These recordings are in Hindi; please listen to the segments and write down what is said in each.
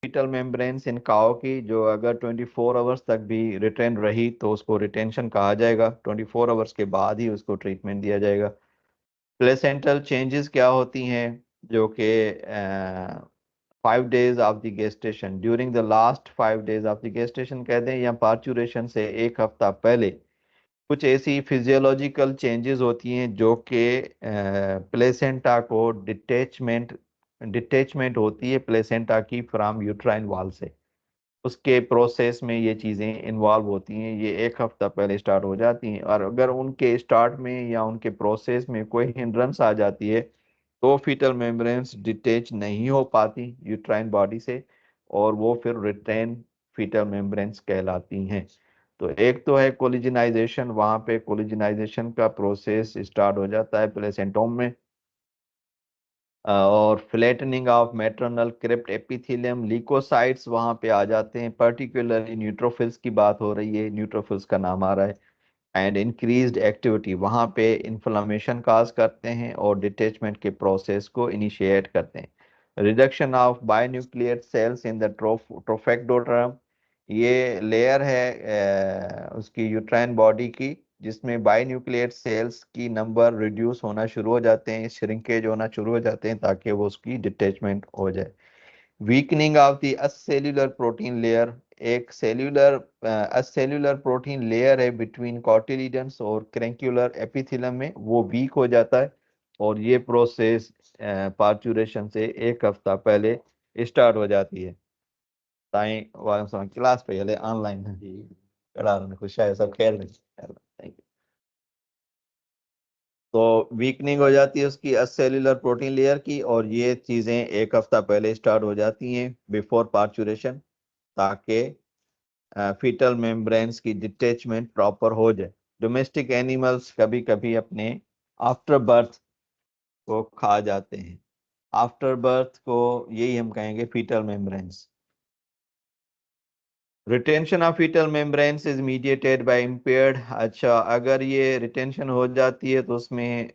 फीटल मेम्ब्रेन्स इन काओ की, जो अगर 24 आवर्स तक भी रिटेन रही तो उसको रिटेंशन कहा जाएगा। 24 आवर्स के बाद ही उसको ट्रीटमेंट दिया जाएगा। प्लेसेंटल चेंजेस क्या होती हैं, जो कि 5 days of the gestation, during the last 5 days of the gestation कह दें, या पार्चुरेशन से एक हफ्ता पहले कुछ ऐसी फिजियोलॉजिकल चेंजेस होती हैं जो कि प्लेसेंटा को डिटेचमेंट होती है प्लेसेंटा की फ्रॉम यूट्राइन वॉल से। उसके प्रोसेस में ये चीज़ें इन्वॉल्व होती हैं, ये एक हफ्ता पहले स्टार्ट हो जाती हैं। और अगर उनके स्टार्ट में या उनके प्रोसेस में कोई हिंड्रेंस आ जाती है तो फीटल मेम्ब्रेन्स डिटेच नहीं हो पाती यूट्राइन बॉडी से, और वो फिर रिटेन फीटल मेम्ब्रेन्स कहलाती हैं। तो एक तो है कोलिजनाइजेशन, वहां पे कोलिजनाइजेशन का प्रोसेस स्टार्ट हो जाता है प्लेसेंटोम में। और flattening of maternal crypt epithelium, leukocytes वहां पे आ जाते हैं, पर्टिकुलरली न्यूट्रोफिल्स की बात हो रही है, न्यूट्रोफिल्स का नाम आ रहा है। एंड इंक्रीज्ड एक्टिविटी वहां पे इन्फ्लामेशन काज करते हैं और डिटेचमेंट के प्रोसेस को इनिशिएट करते हैं। Reduction of binuclear cells in the trophectoderm, ये लेयर है उसकी यूट्राइन बॉडी की, जिसमें बायोन्यूक्लियर सेल्स की नंबर रिड्यूस होना शुरू हो जाते हैं, श्रिंकेज होना शुरू हो जाते हैं, ताकि वो उसकी डिटेचमेंट हो जाए। Weakening of the acellular protein layer, एक सेल्यूलर असेल्युलर प्रोटीन लेयर है बिटवीन कॉटिलिडन्स और क्रेंक्युलर एपिथेलियम में, वो वीक हो जाता है। और ये प्रोसेस पार्चुरेशन से एक हफ्ता पहले स्टार्ट हो जाती है। ताई वालेकुम सलाम, क्लास पे हले ऑनलाइन है जी, कड़ा रहे खुश है सब, खैर नहीं, थैंक यू। तो वीकनिंग हो जाती है उसकी असेल्युलर प्रोटीन लेयर की, और ये चीजें एक हफ्ता पहले स्टार्ट हो जाती हैं बिफोर पार्चुरेशन, ताकि फीटल मेम्ब्रेन्स की डिटेचमेंट प्रॉपर हो जाए। डोमेस्टिक एनिमल्स कभी कभी अपने आफ्टर बर्थ को खा जाते हैं। आफ्टर बर्थ को यही हम कहेंगे fetal membranes. Retention of fetal membranes is mediated by impaired, अच्छा अगर ये रिटेंशन हो जाती है तो उसमें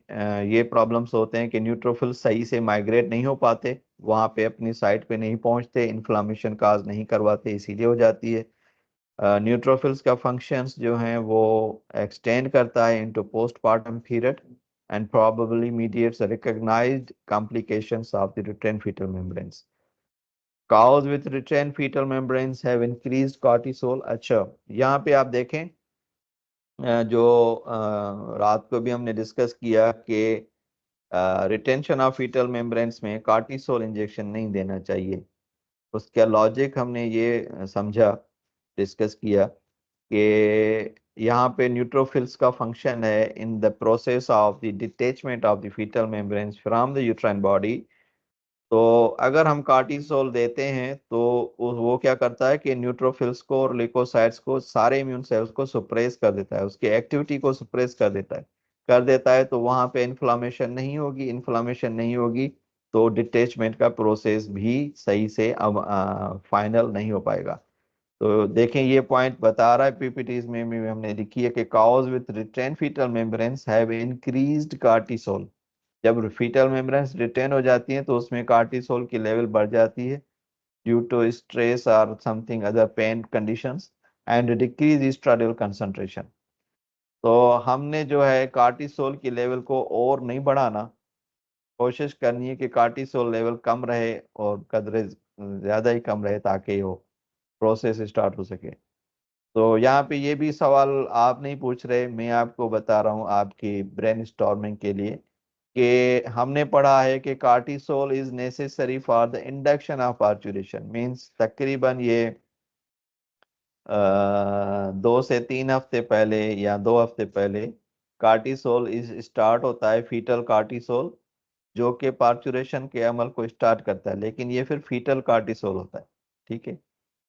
ये प्रॉब्लम्स होते हैं कि न्यूट्रोफिल सही से माइग्रेट नहीं हो पाते, वहां पे अपनी साइट पे नहीं पहुंचते, इन्फ्लामेशन काज नहीं करवाते, इसीलिए हो जाती है। न्यूट्रोफिल्स का फंक्शंस जो हैं वो एक्सटेंड करता है into postpartum period and probably mediates recognised complications of the retain fetal membranes. Cows with retained fetal membranes have increased cortisol। अच्छा, यहाँ पे आप देखें जो रात को भी हमने डिस्कस किया कि रिटेंशन ऑफ फीटल मेम्ब्रेन्स में कार्टिसोल इंजेक्शन नहीं देना चाहिए। उसका लॉजिक हमने ये समझा, डिस्कस किया कि यहाँ पे न्यूट्रोफिल्स का फंक्शन है in the process of the detachment of the fetal membranes from the uterine body. तो अगर हम कार्टिसोल देते हैं तो वो क्या करता है कि न्यूट्रोफिल्स को और लिकोसाइट्स को, सारे इम्यून सेल्स को सुप्रेस कर देता है, उसकी एक्टिविटी को सुप्रेस कर देता है। तो वहां पे इन्फ्लामेशन नहीं होगी, इन्फ्लामेशन नहीं होगी तो डिटेचमेंट का प्रोसेस भी सही से अब फाइनल नहीं हो पाएगा। तो देखें ये पॉइंट बता रहा है पीपीटीज में भी हमने लिखी है कि cows with retain fetal membranes have increased cortisol. जब फीटल मेम्ब्रेन्स रिटेन हो जाती हैं तो उसमें कार्टिसोल की लेवल बढ़ जाती है ड्यू टू स्ट्रेस और something other pain conditions and decrease estradiol concentration. तो हमने जो है कार्टिसोल की लेवल को और नहीं बढ़ाना, कोशिश करनी है कि कार्टिसोल लेवल कम रहे और कदरे ज्यादा ही कम रहे, ताकि वो प्रोसेस स्टार्ट हो सके। तो यहाँ पे ये भी सवाल आप नहीं पूछ रहे, मैं आपको बता रहा हूँ आपकी ब्रेन स्टॉर्मिंग के लिए, कि हमने पढ़ा है कि cortisol is necessary for the induction of parturition, means तकरीबन ये 2 से 3 हफ्ते पहले या 2 हफ्ते पहले कार्टिसोल इज स्टार्ट होता है, फीटल कार्टिसोल, जो कि पार्चुरेशन के अमल को स्टार्ट करता है, लेकिन ये फिर फीटल कार्टिसोल होता है, ठीक है,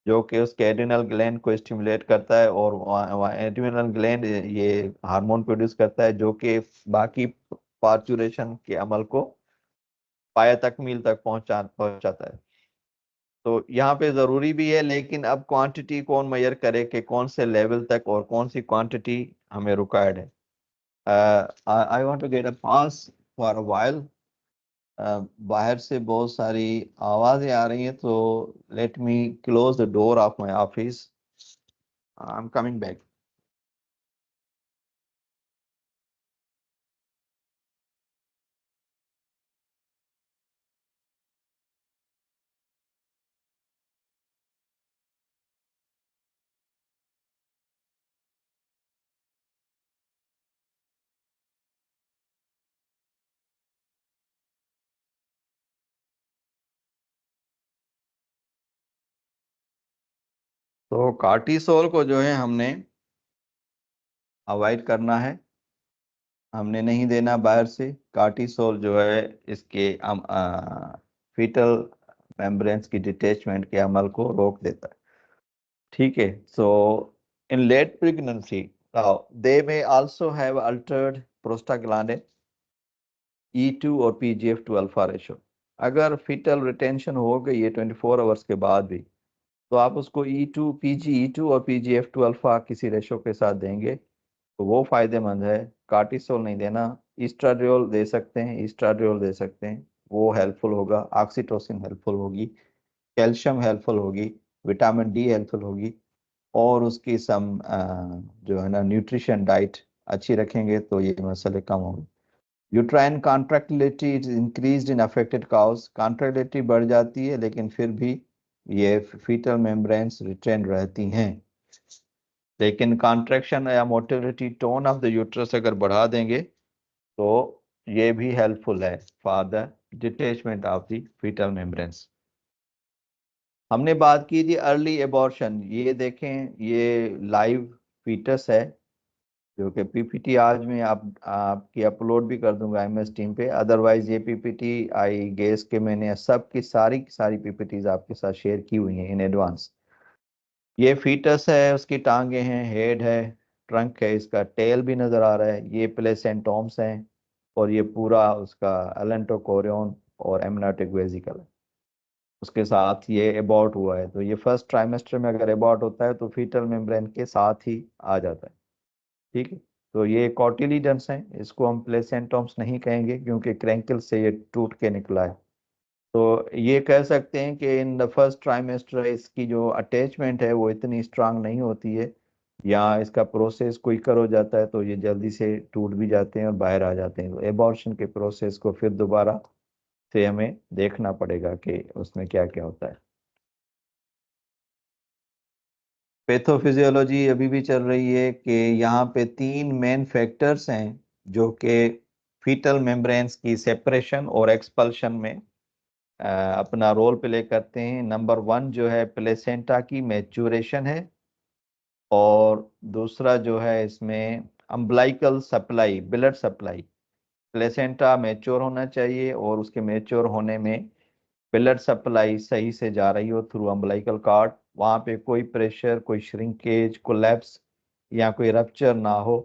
जो कि उसके एड्रिनल ग्लैंड को स्टिमुलेट करता है, और एड्रिनल ग्लैंड ये हार्मोन प्रोड्यूस करता है जो कि बाकी पार्चुरेशन के अमल को पाया तकमील तक पहुंचाता है। तो यहाँ पे जरूरी भी है, लेकिन अब क्वांटिटी कौन मेजर करे कि कौन से लेवल तक और कौन सी क्वांटिटी हमें रिक्वायर्ड है। I want to get a pass for a while. बाहर से बहुत सारी आवाजें आ रही हैं, तो let me close the door of my office. I am coming back. तो कार्टिसोल को जो है हमने अवॉइड करना है, हमने नहीं देना बाहर से। कार्टिसोल जो है इसके फीटल मेम्ब्रेन्स की डिटेचमेंट के अमल को रोक देता है। ठीक है। सो इन लेट प्रेगनेंसी दे में also have Altered prostaglandin E2 और PGF2 अल्फा रेशो। अगर फीटल रिटेंशन हो गई है 24 आवर्स के बाद भी, तो आप उसको E2 PGE2 और PGF2 अल्फा किसी रेशो के साथ देंगे तो वो फायदेमंद है। कार्टिसोल नहीं देना। ईस्ट्राडियोल दे सकते हैं, ईस्ट्राडियोल दे सकते हैं, वो हेल्पफुल होगा। ऑक्सीटोसिन हेल्पफुल होगी, कैल्शियम हेल्पफुल होगी, विटामिन डी हेल्पफुल होगी, और उसकी सम जो है ना न्यूट्रिशन डाइट अच्छी रखेंगे तो ये मसले कम होंगे। Uterine contractility is increased in affected cows. Contractility बढ़ जाती है लेकिन फिर भी ये फीटल मेम्ब्रेन्स रिटेन रहती हैं। लेकिन कॉन्ट्रैक्शन या motility tone of the uterus अगर बढ़ा देंगे तो ये भी हेल्पफुल है for the detachment of the fetal membranes. हमने बात की थी अर्ली एबॉर्शन। ये देखें, ये लाइव फीटस है जो कि पीपीटी आज मैं आपकी अपलोड भी कर दूंगा MS टीम पे। अदरवाइज ये पीपीटी आई गेस के मैंने सब की सारी पीपीटीज आपके साथ शेयर की हुई हैं इन एडवांस। ये फीटस है, उसकी टांगे हैं, हेड है, ट्रंक है, इसका टेल भी नजर आ रहा है, ये प्लेसेंटोम्स हैं, और ये पूरा उसका एलेंटोकोरियन और एमनाटिक वेसिकल है। उसके साथ ये एबॉर्ट हुआ है, तो ये फर्स्ट ट्राइमेस्टर में अगर एबॉर्ट होता है तो फीटल मेम्ब्रेन के साथ ही आ जाता है। ठीक है। तो ये कॉटिलीडन्स हैं, इसको हम प्लेसेंटोम्स नहीं कहेंगे क्योंकि क्रैंकल से ये टूट के निकला है। तो ये कह सकते हैं कि इन द फर्स्ट ट्राइमेस्टर इसकी जो अटैचमेंट है वो इतनी स्ट्रांग नहीं होती है, या इसका प्रोसेस क्विकर हो जाता है तो ये जल्दी से टूट भी जाते हैं और बाहर आ जाते हैं। तो एबॉर्शन के प्रोसेस को फिर दोबारा से हमें देखना पड़ेगा कि उसमें क्या क्या होता है। पैथोफिजियोलॉजी अभी भी चल रही है कि यहाँ पे तीन मेन फैक्टर्स हैं जो कि फीटल मेम्ब्रेन्स की सेपरेशन और एक्सपल्शन में अपना रोल प्ले करते हैं। नंबर 1 जो है प्लेसेंटा की मैच्योरेशन है, और दूसरा जो है इसमें umbilical supply, blood supply. Placenta mature होना चाहिए और उसके मैच्योर होने में ब्लड सप्लाई सही से जा रही हो थ्रू अम्बलाइकल कार्ड, वहाँ पे कोई प्रेशर, कोई श्रिंकेज, कोलैप्स या कोई रप्चर ना हो,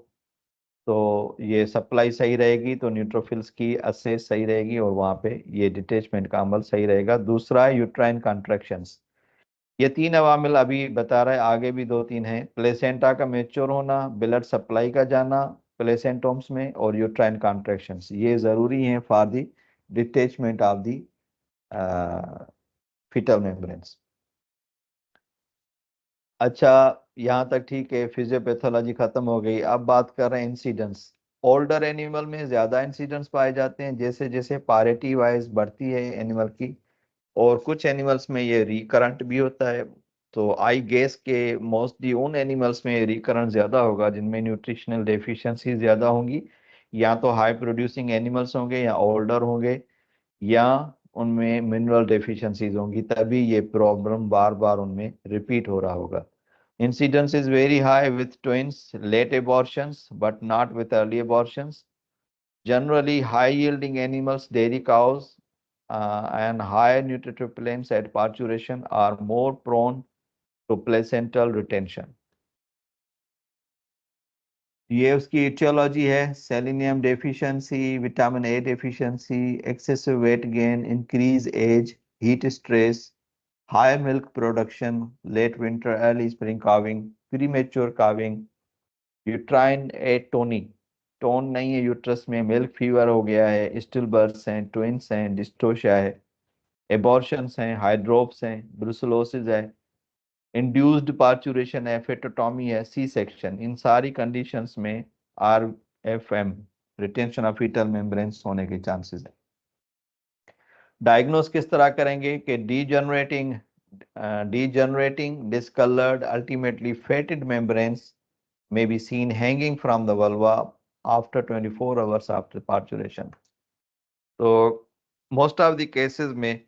तो ये सप्लाई सही रहेगी तो न्यूट्रोफिल्स की असेस सही रहेगी और वहाँ पे ये डिटेचमेंट का अमल सही रहेगा। दूसरा है यूट्राइन कॉन्ट्रैक्शंस। ये तीन अवामिल अभी बता रहा है, आगे भी दो तीन हैं। प्लेसेंटा का मेच्योर होना, ब्लड सप्लाई का जाना प्लेसेंटोम्स में, और यूट्राइन कॉन्ट्रैक्शंस, ये जरूरी हैं for the detachment of the fetal membranes. अच्छा, यहाँ तक ठीक है, फिजियोपैथोलॉजी खत्म हो गई। अब बात कर रहे हैं इंसिडेंस। ओल्डर एनिमल में ज्यादा इंसिडेंस पाए जाते हैं जैसे जैसे पारिटी वाइज बढ़ती है एनिमल की, और कुछ एनिमल्स में ये रिकरेंट भी होता है। तो आई गेस के मोस्टली उन एनिमल्स में रिकरेंट ज्यादा होगा जिनमें न्यूट्रिशनल डेफिशिएंसी ज्यादा होंगी, या तो हाई प्रोड्यूसिंग एनिमल्स होंगे, या ओल्डर होंगे, या उनमें मिनरल डेफिशिएंसीज होंगी, तभी ये प्रॉब्लम बार बार उनमें रिपीट हो रहा होगा। Incidence is very high with twins, late abortions, but not with early abortions. Generally, high-yielding animals, dairy cows, and higher nutritious at parturition are more prone to placental retention. ये उसकी etiology है: selenium deficiency, vitamin A deficiency, excessive weight gain, increased age, heat stress, higher milk production, late winter, early spring calving, premature calving, uterine atony. Tone नहीं है यूट्रस में, मिल्क फीवर हो गया है, स्टिल बर्थ्स हैं, ट्विंस हैं, डिस्टोशिया है, एबॉर्शंस हैं, हाइड्रोप्स हैं, ब्रुसलोसिस है, इंड्यूस्ड पार्चुरेशन है, फेटोटॉमी है, सी सेक्शन, इन सारी कंडीशंस में RFM, retention of fetal membranes होने के चांसेस है। डायग्नोस किस तरह करेंगे कि degenerating, discolored, ultimately fated membranes may be seen hanging from the vulva after 24 hours after parturition. तो most of the cases में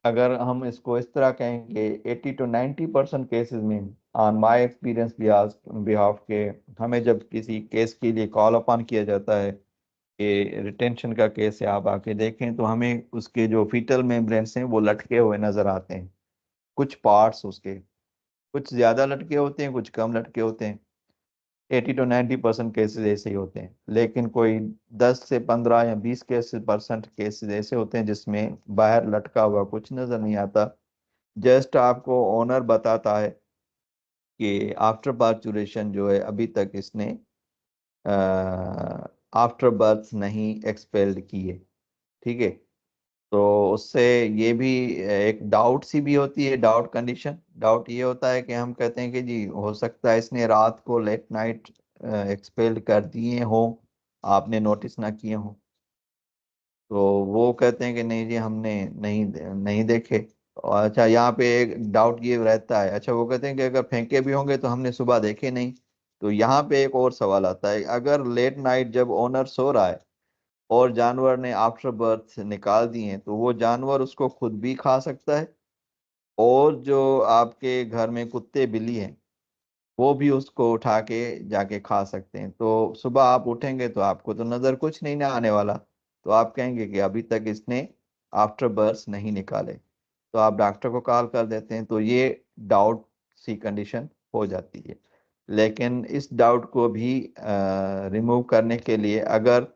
अगर हम इसको इस तरह कहेंगे 80 to 90% केसेस में ऑन माय एक्सपीरियंस बिहाफ के हमें जब किसी केस के लिए कॉल अपॉन किया जाता है कि रिटेंशन का केस है आप आके देखें, तो हमें उसके जो फीटल मेम्ब्रेन्स हैं वो लटके हुए नजर आते हैं। कुछ पार्ट्स उसके कुछ ज्यादा लटके होते हैं, कुछ कम लटके होते हैं। 80 to 90% केसेस ऐसे ही होते हैं, लेकिन कोई 10 से 15 या 20% केसेस ऐसे होते हैं जिसमें बाहर लटका हुआ कुछ नजर नहीं आता। जस्ट आपको ओनर बताता है कि आफ्टर पार्चुरेशन जो है अभी तक इसने आफ्टर बर्थ नहीं एक्सपेल्ड की है। ठीक है, तो उससे ये भी एक डाउट सी भी होती है, डाउट कंडीशन। डाउट ये होता है कि हम कहते हैं कि जी हो सकता है इसने रात को लेट नाइट एक्सपेल्ड कर दिए हो, आपने नोटिस ना किए हो। तो वो कहते हैं कि नहीं जी हमने नहीं नहीं देखे। और अच्छा यहाँ पे एक डाउट ये रहता है, अच्छा वो कहते हैं कि अगर फेंके भी होंगे तो हमने सुबह देखे नहीं। तो यहाँ पे एक और सवाल आता है, अगर लेट नाइट जब ओनर सो रहा है और जानवर ने आफ्टर बर्थ निकाल दिए हैं, तो वो जानवर उसको खुद भी खा सकता है, और जो आपके घर में कुत्ते बिल्ली हैं वो भी उसको उठा के जाके खा सकते हैं। तो सुबह आप उठेंगे तो आपको तो नजर कुछ नहीं ना आने वाला, तो आप कहेंगे कि अभी तक इसने आफ्टर बर्थ नहीं निकाले, तो आप डॉक्टर को कॉल कर देते हैं। तो ये डाउट सी कंडीशन हो जाती है। लेकिन इस डाउट को भी रिमूव करने के लिए, अगर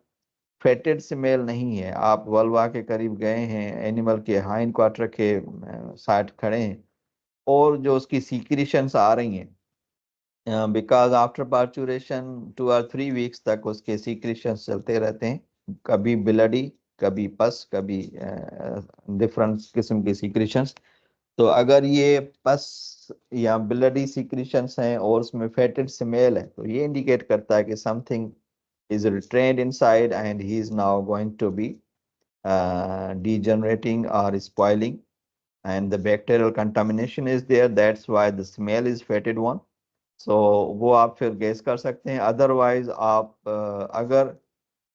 फेटेड स्मेल नहीं है, आप वल्वा के करीब गए हैं, एनिमल के हाइंड क्वार्टर के साइड खड़े हैं, और जो उसकी सीक्रेशंस आ रही हैं, बिकॉज आफ्टर पार्चुरेशन 2 और 3 वीक्स तक उसके सीक्रेशंस चलते रहते हैं, कभी ब्लडी, कभी पस, कभी डिफरेंट किस्म की सीक्रेशंस। तो अगर ये पस या ब्लडी सीक्रेशंस हैं और उसमें फेटेड स्मेल है, तो ये इंडिकेट करता है कि something is retained inside and he is now going to be degenerating or spoiling, and the bacterial contamination is there, that's why the smell is fetid one. So वो आप फिर गेस कर सकते हैं। अदरवाइज आप अगर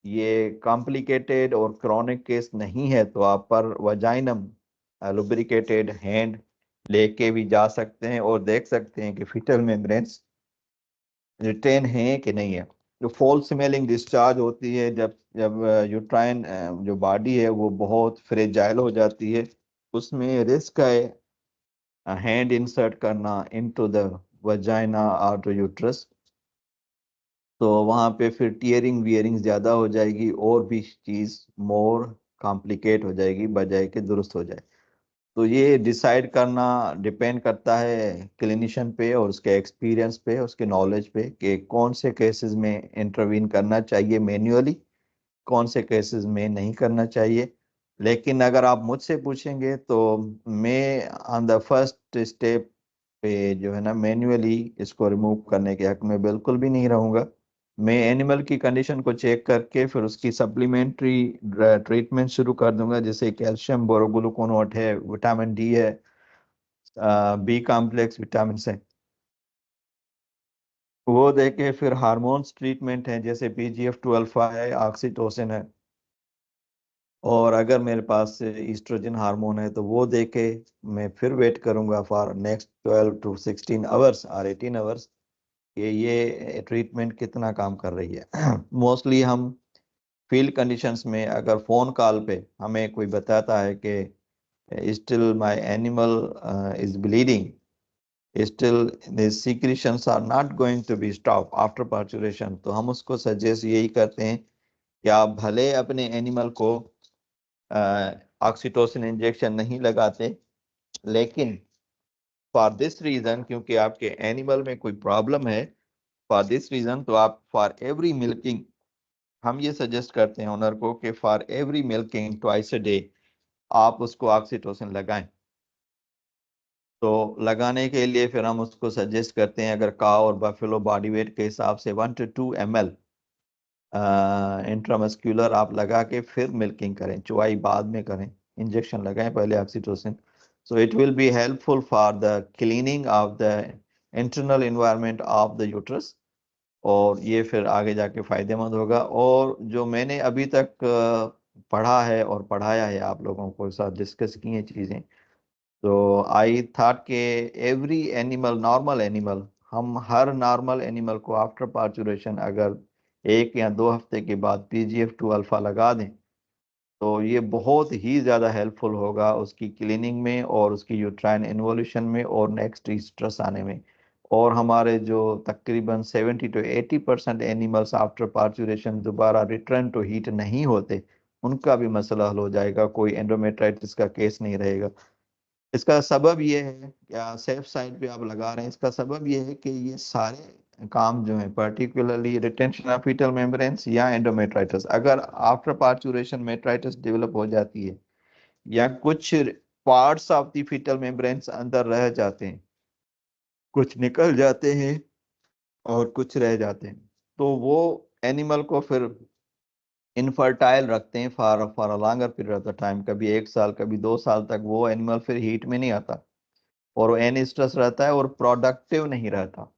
ये कॉम्प्लिकेटेड और क्रॉनिक केस नहीं है तो आप पर वजाइनम लुब्रिकेटेड हैंड लेके भी जा सकते हैं और देख सकते हैं कि फीटल मेम्ब्रेन्स रिटेन है कि नहीं है। जो फॉल स्मेलिंग डिस्चार्ज होती है, जब जब यूट्राइन जो बॉडी है वो बहुत फ्रेजाइल हो जाती है, उसमें रिस्क है हैंड इंसर्ट करना इनटू द वजाइना और द यूट्रस। तो वहां पे फिर टीयरिंग वियरिंग ज्यादा हो जाएगी और भी चीज मोर कॉम्प्लिकेट हो जाएगी बजाय के दुरुस्त हो जाए। तो ये डिसाइड करना डिपेंड करता है क्लिनिशियन पे और उसके एक्सपीरियंस पे, उसके नॉलेज पे, कि कौन से केसेस में इंटरवीन करना चाहिए मैन्युअली, कौन से केसेस में नहीं करना चाहिए। लेकिन अगर आप मुझसे पूछेंगे तो मैं ऑन द फर्स्ट स्टेप पे जो है ना मैन्युअली इसको रिमूव करने के हक में बिल्कुल भी नहीं रहूंगा। मैं एनिमल की कंडीशन को चेक करके फिर उसकी सप्लीमेंट्री ट्रीटमेंट शुरू कर दूंगा, जैसे कैल्शियम बोरोग्लूकोनोट है, विटामिन डी है, बी कॉम्प्लेक्स विटामिन है, वो देके फिर हार्मोन्स ट्रीटमेंट है, जैसे PGF2 अल्फा है, ऑक्सीटोसिन है, और अगर मेरे पास ईस्ट्रोजन हार्मोन है तो वो देके मैं फिर वेट करूंगा फॉर नेक्स्ट 12 to 16 आवर्स और 18 आवर्स कि ये ट्रीटमेंट कितना काम कर रही है। मोस्टली हम फील्ड कंडीशंस में अगर फोन कॉल पे हमें कोई बताता है कि still my animal is bleeding, still the secretions are not going to be stop after parturition, तो हम उसको सजेस्ट यही करते हैं कि आप भले अपने एनिमल को ऑक्सीटोसिन इंजेक्शन नहीं लगाते, लेकिन फॉर दिस रीजन, क्योंकि आपके एनिमल में कोई प्रॉब्लम है, फॉर दिस रीजन तो आप फॉर एवरी मिल्किंग, हम ये सजेस्ट करते हैं ओनर को कि for every milking twice a day आप उसको ऑक्सीटोसिन लगाएं। तो लगाने के लिए फिर हम उसको सजेस्ट करते हैं, अगर काव और बफेलो बॉडी वेट के हिसाब से 1 to 2 ml इंट्रामस्क्यूलर आप लगा के फिर मिल्किंग करें, चुवाई बाद में करें, इंजेक्शन लगाएं पहले oxytocin. So it will be helpful for the cleaning of the internal environment of the uterus, और ये फिर आगे जाके फायदेमंद होगा। और जो मैंने अभी तक पढ़ा है और पढ़ाया है आप लोगों को साथ डिस्कस की हैं चीज़ें, तो आई थॉट के एवरी एनिमल, नॉर्मल एनिमल, हम हर नॉर्मल एनिमल को आफ्टर पार्चुरेशन अगर 1 या 2 हफ्ते के बाद PGF2 अल्फा लगा दें तो ये बहुत ही ज़्यादा हेल्पफुल होगा उसकी क्लीनिंग में और उसकी यूट्राइन इन्वोल्यूशन में और नेक्स्ट स्ट्रेस आने में। और हमारे जो तकरीबन 70 to 80% एनिमल्स आफ्टर पार्चुरेशन दोबारा रिटर्न टू हीट नहीं होते, उनका भी मसला हल हो जाएगा, कोई एंडोमेट्राइटिस का केस नहीं रहेगा। इसका सबब ये है, या सेफ साइड पे आप लगा रहे हैं, इसका सबब ये है कि ये सारे काम जो है particularly retention of fetal membranes या एंडोमेट्राइटिस, अगर आफ्टर पार्चुरेशन मेट्राइटिस डेवलप हो जाती है या कुछ parts of the fetal membranes अंदर रह जाते हैं, कुछ निकल जाते हैं और कुछ रह जाते हैं, तो वो एनिमल को फिर इनफर्टाइल रखते हैं for for a longer period of the time, कभी 1 साल कभी 2 साल तक वो एनिमल फिर हीट में नहीं आता और वो एन स्ट्रेस रहता है और प्रोडक्टिव नहीं रहता।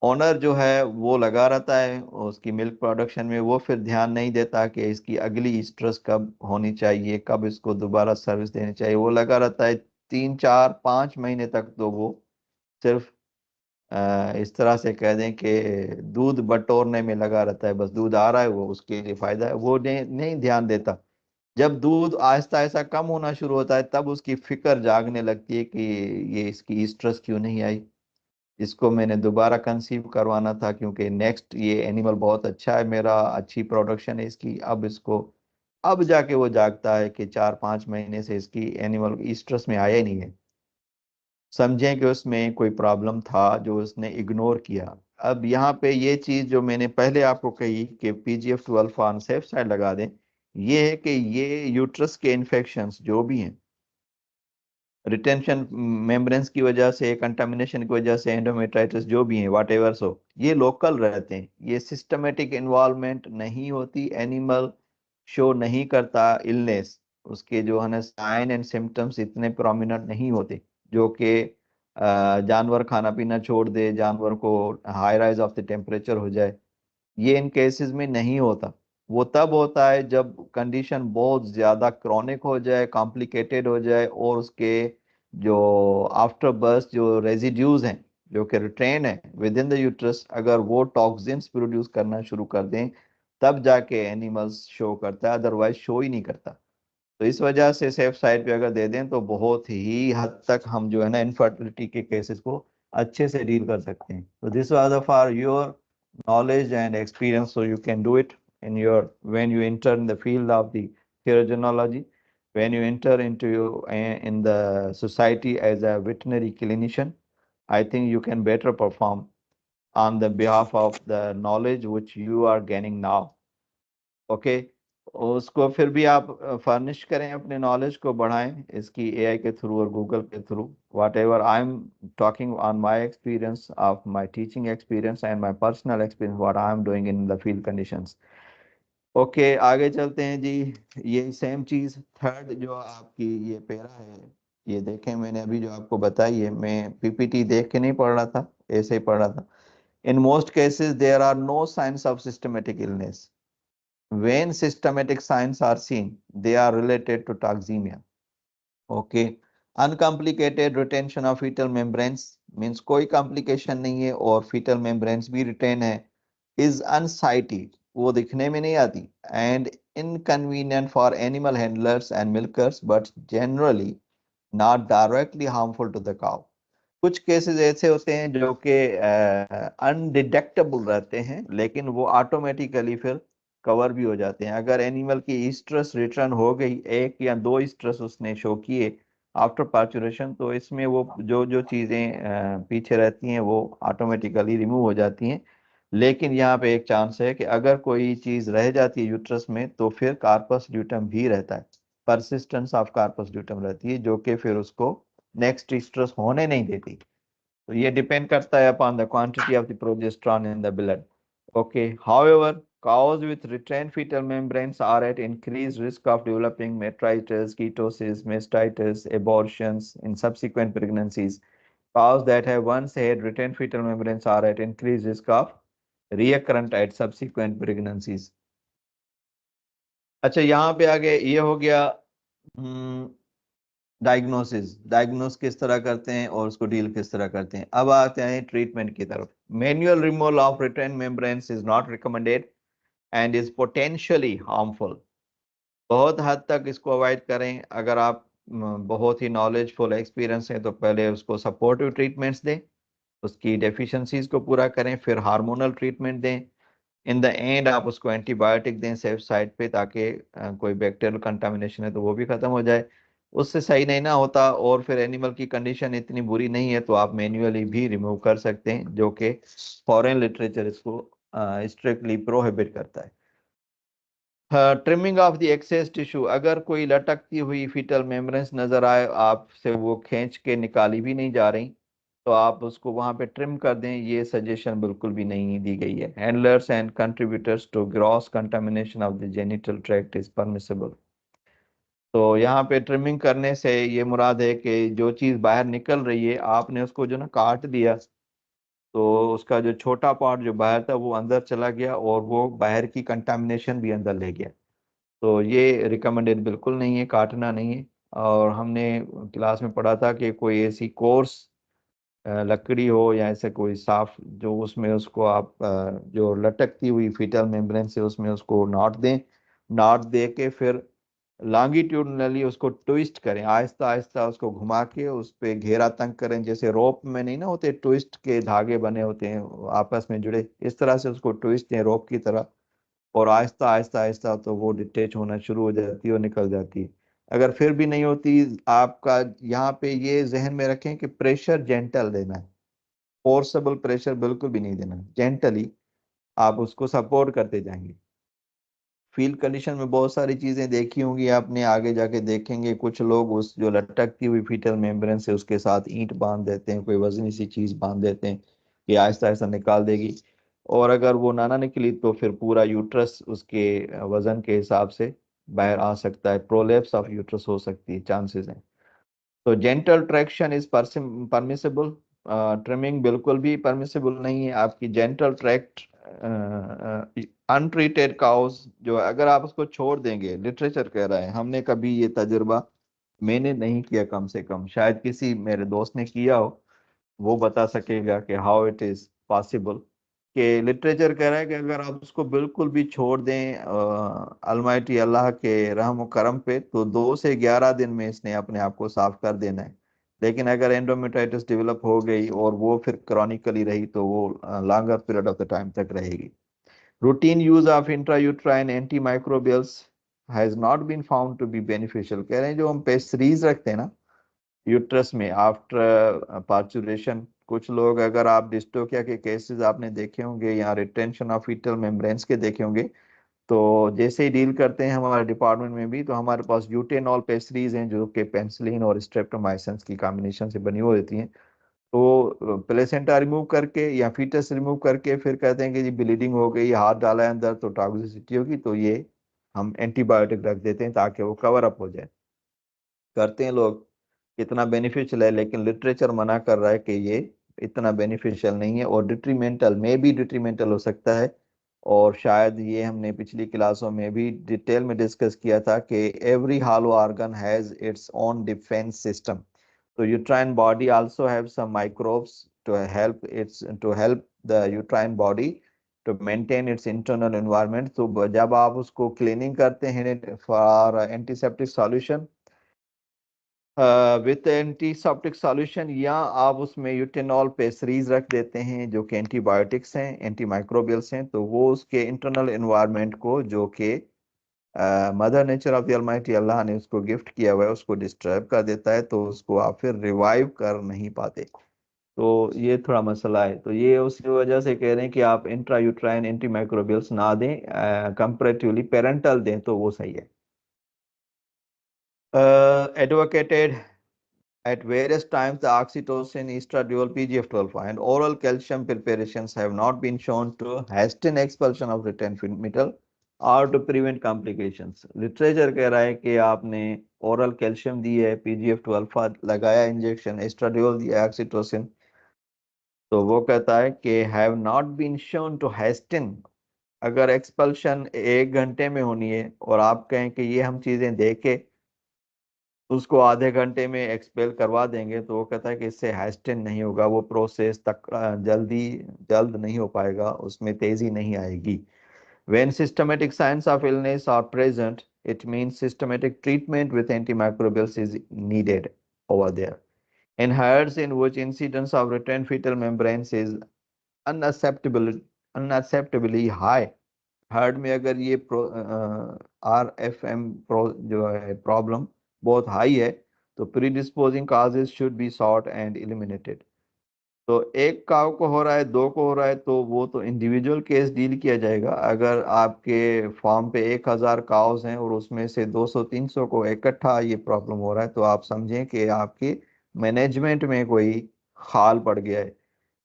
ओनर जो है वो लगा रहता है उसकी मिल्क प्रोडक्शन में, वो फिर ध्यान नहीं देता कि इसकी अगली स्ट्रेस कब होनी चाहिए, कब इसको दोबारा सर्विस देनी चाहिए। वो लगा रहता है 3 4 5 महीने तक, तो वो सिर्फ इस तरह से कह दें कि दूध बटोरने में लगा रहता है, बस दूध आ रहा है वो उसके लिए फायदा है, वो नहीं ध्यान देता। जब दूध आहिस्ता आहिस्ता कम होना शुरू होता है तब उसकी फिक्र जागने लगती है कि ये इसकी स्ट्रेस क्यों नहीं आई, इसको मैंने दोबारा कंसीव करवाना था क्योंकि नेक्स्ट ये एनिमल बहुत अच्छा है मेरा, अच्छी प्रोडक्शन है इसकी, अब इसको, अब जाके वो जागता है कि 4 5 महीने से इसकी एनिमल स्ट्रेस में आया ही नहीं है। समझें कि उसमें कोई प्रॉब्लम था जो उसने इग्नोर किया। अब यहाँ पे ये चीज जो मैंने पहले आपको कही कि PGF2 alpha on safe side लगा दें, ये है कि ये यूट्रस के इन्फेक्शंस जो भी हैं, रिटेंशन मेम्ब्रेन्स की वजह से, कंटामिनेशन की वजह से, एंडोमेट्राइटिस जो भी है वाट एवर, सो ये लोकल रहते हैं, ये सिस्टमेटिक इन्वॉल्वमेंट नहीं होती, एनिमल शो नहीं करता इलनेस, उसके जो है ना साइन एंड सिम्टम्स इतने प्रोमिनेंट नहीं होते जो कि जानवर खाना पीना छोड़ दे, जानवर को high rise of the temperature हो जाए, ये इन केसेस में नहीं होता। वो तब होता है जब कंडीशन बहुत ज्यादा क्रॉनिक हो जाए, कॉम्प्लिकेटेड हो जाए और उसके जो आफ्टर बर्थ जो रेजिड्यूज हैं जो कि रिटेन है विद इन द यूट्रस, अगर वो टॉक्सिन्स प्रोड्यूस करना शुरू कर दें तब जाके एनिमल्स शो करता है, अदरवाइज शो ही नहीं करता। तो इस वजह से सेफ साइड पे अगर दे दें तो बहुत ही हद तक हम जो है ना इनफर्टिलिटी के केसेस को अच्छे से डील कर सकते हैं। तो this was for your knowledge and experience, so you can do it in your, when you enter in the field of the theratogenology, when you enter into in the society as a veterinary clinician, I think you can better perform on the behalf of the knowledge which you are gaining now. Okay, उसको फिर भी आप फर्निश करें, अपने नॉलेज को बढ़ाएं इसकी एआई के थ्रू और गूगल के through, what ever I am talking on my experience of my teaching experience and my personal experience what I am doing in the field conditions. Okay, आगे चलते हैं जी। ये सेम चीज थर्ड जो आपकी ये पैरा है, ये देखें, मैंने अभी जो आपको बताई है, मैं पीपीटी देख के नहीं पढ़ रहा था, ऐसे ही पढ़ रहा था। In most cases there are no science of systematic illness, when systematic signs are seen, they are related to toxemia. Okay, uncomplicated retention of fetal membranes means कोई complication नहीं है और fetal membranes भी retain है, is unsightly, वो दिखने में नहीं आती, and inconvenient for animal handlers and milkers but generally not directly harmful to the cow. कुछ केसेस ऐसे होते हैं जो कि अनडिटेक्टेबल रहते हैं लेकिन वो ऑटोमेटिकली फिर कवर भी हो जाते हैं। अगर एनिमल की स्ट्रेस रिटर्न हो गई, 1 या 2 स्ट्रेस उसने शो किए आफ्टर पार्चुरेशन, तो इसमें वो जो जो चीज़ें पीछे रहती हैं वो ऑटोमेटिकली रिमूव हो जाती हैं। लेकिन यहाँ पे एक चांस है कि अगर कोई चीज़ रह जाती है यूट्रस में तो फिर कार्पस ल्यूटम भी रहता है, परसिस्टेंस ऑफ कार्पस ल्यूटम रहती है, जो कि फिर उसको नेक्स्ट स्ट्रस होने नहीं देती। तो ये डिपेंड करता है upon the quantity of the progesterone in the blood. Okay, however, cows with retained fetal membranes are at increased risk of developing metritis, ketosis, mastitis, abortions in subsequent pregnancies. Cows that have once had retained fetal membranes are at increased risk of recurrent at subsequent pregnancies. अच्छा, यहाँ पे आगे ये हो गया डायग्नोस किस तरह करते हैं और उसको डील किस तरह करते हैं। अब आते हैं ट्रीटमेंट की तरफ। Manual removal of retain membranes is not recommended and is potentially harmful. बहुत हद तक इसको अवॉइड करें। अगर आप बहुत ही नॉलेजफुल एक्सपीरियंस है तो पहले उसको सपोर्टिव ट्रीटमेंट्स दें, उसकी डेफिशिएंसीज को पूरा करें, फिर हार्मोनल ट्रीटमेंट दें। इन द एंड आप उसको एंटीबायोटिक दें सेफ साइड पे, ताकि कोई बैक्टीरियल कंटामिनेशन है तो वो भी खत्म हो जाए। उससे सही नहीं ना होता और फिर एनिमल की कंडीशन इतनी बुरी नहीं है तो आप मैन्युअली भी रिमूव कर सकते हैं, जो कि फॉरेन लिटरेचर इसको स्ट्रिक्टली प्रोहिबिट करता है। Trimming of the excess tissue, अगर कोई लटकती हुई फीटल मेम्ब्रेन्स नजर आए आपसे, वो खींच के निकाली भी नहीं जा रही, तो आप उसको वहां पे ट्रिम कर दें। ये सजेशन बिल्कुल भी नहीं दी गई है। Handlers and contributors to gross contamination of the genital tract is permissible. तो यहाँ पे ट्रिमिंग करने से ये मुराद है कि जो चीज़ बाहर निकल रही है, आपने उसको जो ना काट दिया, तो उसका जो छोटा पार्ट जो बाहर था वो अंदर चला गया और वो बाहर की कंटामिनेशन भी अंदर ले गया। तो ये रिकमेंडेड बिल्कुल नहीं है, काटना नहीं है। और हमने क्लास में पढ़ा था कि कोई ऐसी कोर्स लकड़ी हो या ऐसे कोई साफ, जो उसमें उसको आप जो लटकती हुई फीटल मेम्ब्रेन से उसमें उसको नॉट दें। नॉट दे के फिर लॉन्गिट्यूडनली उसको ट्विस्ट करें, आहिस्ता आहिस्ता उसको घुमा के उस पे घेरा तंग करें। जैसे रोप में नहीं ना होते, ट्विस्ट के धागे बने होते हैं आपस में जुड़े, इस तरह से उसको ट्विस्ट दें रोप की तरह। और आहिस्ता आहिस्ता आहिस्ता तो वो डिटेच होना शुरू हो जाती है और निकल जाती है। अगर फिर भी नहीं होती, आपका यहाँ पे ये जहन में रखें कि प्रेशर जेंटल देना है, फोर्सेबल प्रेशर बिल्कुल भी नहीं देना, जेंटली आप उसको सपोर्ट करते जाएंगे। फील्ड कंडीशन में बहुत सारी चीजें देखी होंगी आपने, आगे जाके देखेंगे कुछ लोग उस जो लटकती हुई फीटल मेम्ब्रेन से उसके साथ ईंट बांध देते हैं, कोई वजनी सी चीज बांध देते हैं कि आहिस्ता आहिस्ता निकाल देगी। और अगर वो ना निकली तो फिर पूरा यूट्रस उसके वजन के हिसाब से बाहर आ सकता है, प्रोलेप्स ऑफ यूट्रस हो सकती है, चांसेस हैं। तो gentle traction is permissible, trimming बिल्कुल भी परमिसिबल नहीं है। आपकी जेंटल ट्रैक्ट अनट्रीटेड काउस जो है, अगर आप उसको छोड़ देंगे, लिटरेचर कह रहा है, हमने कभी ये तजुर्बा मैंने नहीं किया, कम से कम शायद किसी मेरे दोस्त ने किया हो, वो बता सकेगा कि हाउ इट इज पॉसिबल। कि लिटरेचर कह रहा है कि अगर आप उसको बिल्कुल भी छोड़ दें अलमाइटी अल्लाह के रहम व करम पे, तो 2 से 11 दिन में इसने अपने आप को साफ कर देना है। लेकिन अगर एंडोमेट्राइटिस डेवलप हो गई और वो फिर क्रॉनिकली रही तो वो longer period of the time तक रहेगी। Routine use of intrauterine antimicrobials has not been found to be beneficial. कह रहे हैं जो हम पेस्ट्रीज रखते हैं ना यूट्रस में आफ्टर पार्चुरेशन, कुछ लोग, अगर आप डिस्टोकिया के केसेस आपने देखे होंगे या रिटेंशन ऑफ फीटल मेम्ब्रेन्स के देखे होंगे, तो जैसे ही डील करते हैं हमारे डिपार्टमेंट में भी, तो हमारे पास यूटेनॉल पेस्ट्रीज हैं जो कि पेंसिलिन और स्ट्रेप्टोमाइसिन की कॉम्बिनेशन से बनी हुई होती हैं। तो प्लेसेंटा रिमूव करके या फीटस रिमूव करके फिर कहते हैं कि जी ब्लीडिंग हो गई, हाथ डाला है अंदर तो टॉक्सिसिटी होगी, तो ये हम एंटीबायोटिक रख देते हैं ताकि वो कवर अप हो जाए। करते हैं लोग, कितना बेनिफिशियल है, लेकिन लिटरेचर मना कर रहा है कि ये इतना बेनिफिशियल नहीं है और डिट्रीमेंटल में भी डिट्रीमेंटल हो सकता है। और शायद ये हमने पिछली क्लासों में भी डिटेल में डिस्कस किया था कि every hollow organ has its own defence system. तो uterine body also have some microbes to help the uterine body to maintain its internal environment. तो जब आप उसको क्लीनिंग करते हैं for antiseptic solution with antiseptic solution, या आप उसमें यूटेनॉल पेस्ट्रीज रख देते हैं जो कि एंटीबायोटिक्स हैं, एंटी माइक्रोबियल्स हैं, तो वो उसके इंटरनल एनवायरनमेंट को, जो कि mother nature of the almighty, Allah ने उसको गिफ्ट किया हुआ है, उसको डिस्टर्ब कर देता है, तो उसको आप फिर रिवाइव कर नहीं पाते। तो ये थोड़ा मसला है। तो ये उसकी वजह से कह रहे हैं कि आप इंट्रा यूट्राइन एंटी माइक्रोबियल्स ना दें, कंपैरेटिवली पेरेंटल दें तो वो सही है। Advocated at various times the oxytocin, estradiol, PGF-12 and oral calcium preparations have not been shown to hasten expulsion of retention metal or to prevent complications. Literature कह रहा है कि आपने ओरल कैल्शियम दी है, PGF-12 लगाया इंजेक्शन, एस्ट्राडियोल दिया, ऑक्सीटोसिन, तो वो कहता है कि have not been shown to hasten. अगर एक्सपल्शन 1 घंटे में होनी है और आप कहें कि ये हम चीजें देके उसको आधे घंटे में एक्सपेल करवा देंगे, तो वो कहता है कि इससे हेस्टन नहीं होगा, वो प्रोसेस तक जल्द नहीं हो पाएगा, उसमें तेजी नहीं आएगी। When systematic signs of illness are present, it means systematic treatment with antimicrobials is needed over there. In herds in which incidence of retained fetal membranes is unacceptably high, heard में अगर ये RFM जो है प्रॉब्लम बहुत हाई है, तो predisposing causes should be sought and eliminated. तो एक काव को हो रहा है, 2 को हो रहा है, तो वो तो इंडिविजुअल केस डील किया जाएगा। अगर आपके फार्म पे 1000 काउस हैं और उसमें से 200-300 को इकट्ठा ये प्रॉब्लम हो रहा है, तो आप समझें कि आपकी मैनेजमेंट में कोई खाल पड़ गया है,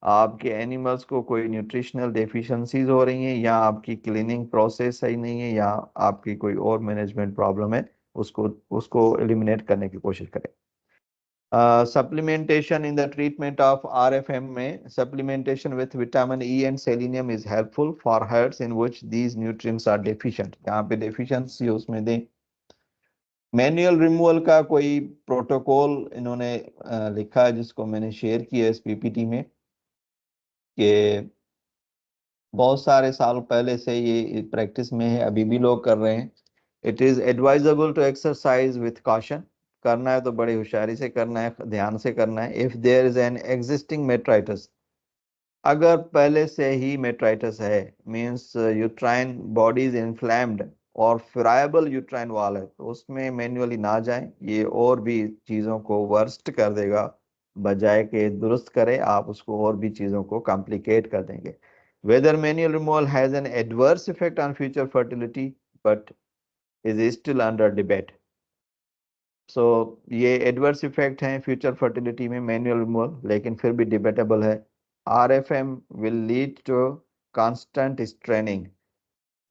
आपके एनिमल्स को कोई न्यूट्रिशनल डेफिशिएंसीज हो रही हैं, या आपकी क्लीनिंग प्रोसेस सही नहीं है, या आपकी कोई और मैनेजमेंट प्रॉब्लम है, उसको उसको एलिमिनेट करने की कोशिश करें। Supplementation in the treatment of RFM में supplementation with vitamin E and selenium is helpful for herds in which these nutrients are deficient। यहाँ पे deficiency उसमें दें। मैनुअल रिमूवल का कोई प्रोटोकॉल इन्होंने लिखा है, जिसको मैंने शेयर किया इस पीपीटी में, कि बहुत सारे साल पहले से ये प्रैक्टिस में है, अभी भी लोग कर रहे हैं। It is advisable to exercise with caution. करना है तो बड़ी होशियारी से करना है, ध्यान से करना है। If there is an existing metritis, अगर पहले से ही मेट्राइटिस है, means uterine body is inflamed और फ्राइबल यूट्राइन वॉल है, तो उसमें मैन्युअली ना जाएं, ये और भी चीज़ों को वर्स्ट कर देगा, बजाय के दुरुस्त करे आप उसको और भी चीज़ों को कॉम्प्लिकेट कर देंगे। Whether manual removal has an adverse effect on future fertility, but is still under debate. So ये adverse effect हैं future fertility में manual removal, लेकिन फिर भी debatable है। RFM will lead to constant straining।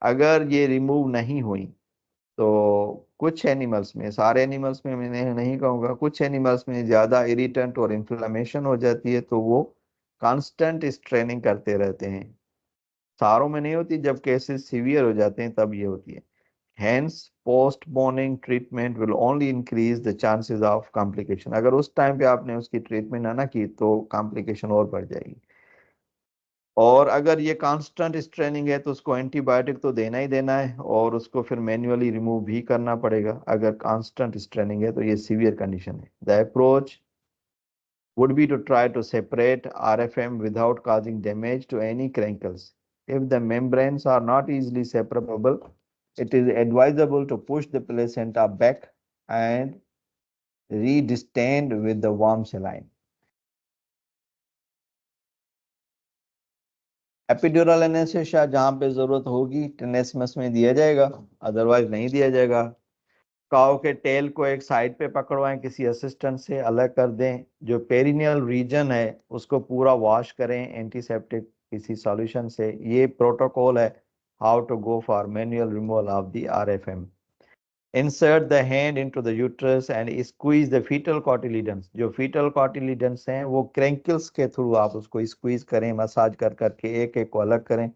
अगर ये remove नहीं हुई, तो कुछ एनिमल्स में, सारे एनिमल्स में मैंने नहीं कहूँगा, कुछ एनिमल्स में ज़्यादा इरिटेंट और इन्फ्लेमेशन हो जाती है, तो वो कांस्टेंट स्ट्रेनिंग करते रहते हैं। सारों में नहीं होती, जब केसेस सीवियर हो जाते हैं तब ये होती है। Hence, postponing treatment will only increase the chances of complication। अगर उस टाइम पे आपने उसकी ट्रीटमेंट ना की, तो कॉम्प्लिकेशन और बढ़ जाएगी। और अगर ये कांस्टेंट स्ट्रेनिंग है, तो उसको एंटीबायोटिक तो देना ही देना है, और उसको फिर मैन्युअली रिमूव भी करना पड़ेगा। अगर कांस्टेंट स्ट्रेनिंग है तो ये सीवियर कंडीशन है। The approach would be to try to separate RFM without causing damage to any crankles. If the membranes are not easily separable, it is advisable to push the placenta back and re-distend with the warm saline. Epidural anaesthesia जहां पे जरूरत होगी टेनेस्मस में दिया जाएगा, अदरवाइज नहीं दिया जाएगा। काव के टेल को एक साइड पे पकड़वाएं, किसी असिस्टेंट से अलग कर दें। जो पेरिनियल रीजन है उसको पूरा वॉश करें एंटीसेप्टिक किसी सॉल्यूशन से। ये प्रोटोकॉल है how to go for manual removal of the RFM। Insert the hand into the uterus and squeeze the fetal cotyledons. जो फीटल कॉटिलिडन्स हैं वो क्रैंकल्स के थ्रू आप उसको स्क्वीज करें, मसाज कर करके एक एक को अलग करें,